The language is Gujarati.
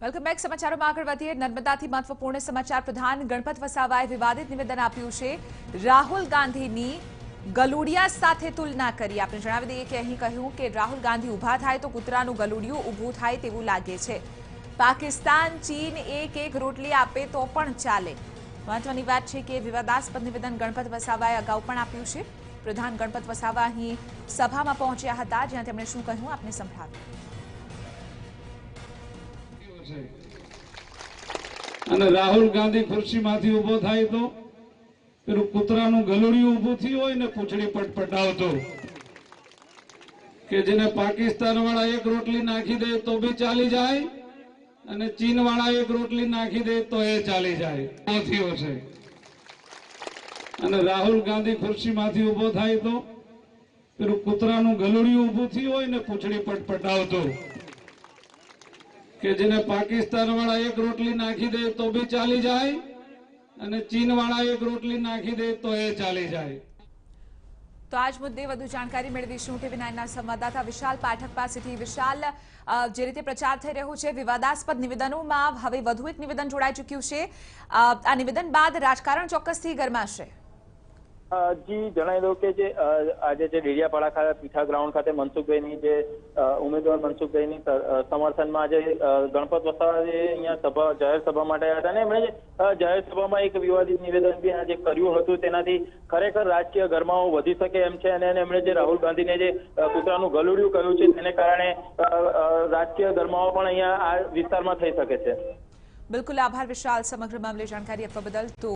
Welcome back. સમાચારોમાં આગળ વધીએ. નર્મદાથી મહત્વપૂર્ણ સમાચાર. પ્રધાન ગણપત વસાવાએ વિવાદિત નિવેદન આપ્યું છે. રાહુલ ગાંધીની ગલુડિયા સાથે તુલના કરી. આપણે જણાવી દઈએ કે અહીં કહ્યું કે રાહુલ ગાંધી ઊભા થાય તો કૂતરાનું ગલુડિયું ઊભું થાય તેવું લાગે છે. પાકિસ્તાન ચીન એક રોટલી આપે તો પણ ચાલે. મહત્વની વાત છે કે વિવાદાસ્પદ નિવેદન ગણપત વસાવાએ અગાઉ પણ આપ્યું છે. પ્રધાન ગણપત વસાવા અહીં સભામાં પહોંચ્યા હતા, જ્યાં તેમણે શું કહ્યું આપને સંભળાવ્યું. અને રાહુલ ગાંધી ખુરશીમાંથી ઊભો થાય તો પેલું કૂતરાનું ગલુડિયું ઊભું થયું હોય ને પૂંછડી પટપટાવતો, કે જેને પાકિસ્તાન વાળા એક રોટલી નાખી દે તો બી ચાલી જાય અને ચીન વાળા એક રોટલી નાખી દે તો એ ચાલી જાય થયો છે. અને રાહુલ ગાંધી ખુરશીમાંથી ઊભો થાય તો પેલું કૂતરાનું ગલુડિયું ઊભું થયું હોય ને પૂંછડી પટપટાવતો, કે જેને પાકિસ્તાન વાળા એક રોટલી નાખી દે તો બી ચાલી જાય અને ચીન વાળા એક રોટલી નાખી દે તો એ ચાલી જાય. તો આજ મુદ્દે વધુ જાણકારી મેળવીશું ટીવી 9ના સંવાદદાતા વિશાલ પાઠક પાસેથી. વિશાલ, જે રીતે પ્રચાર થઈ રહ્યો છે વિવાદાસ્પદ નિવેદનોમાં હવે વધુ એક નિવેદન જોડાઈ ચૂક્યું છે. આ નિવેદન બાદ રાજકારણ ચોક્કસથી ગરમાશે. જી જણાવી દઉં કે જે આજે જે ડેડિયાપાડા ખાતે પીઠા ગ્રાઉન્ડ ખાતે મનસુખભાઈની જે ઉમેદવાર મનસુખભાઈની સમર્થનમાં આજે ગણપત વસાવા અહીંયા જાહેર સભા માટે આવ્યા હતા અને એમણે જાહેર સભામાં એક વિવાદિત નિવેદન બી આજે કર્યું હતું. તેનાથી ખરેખર રાજકીય ગરમાવો વધી શકે એમ છે અને એમણે જે રાહુલ ગાંધીને જે કૂતરાનું ગલુડિયું કહ્યું છે તેને કારણે રાજકીય ગરમાવો પણ અહીંયા આ વિસ્તારમાં થઈ શકે છે. બિલકુલ, આભાર વિશાલ સમગ્ર મામલે જાણકારી આપવા બદલ. તો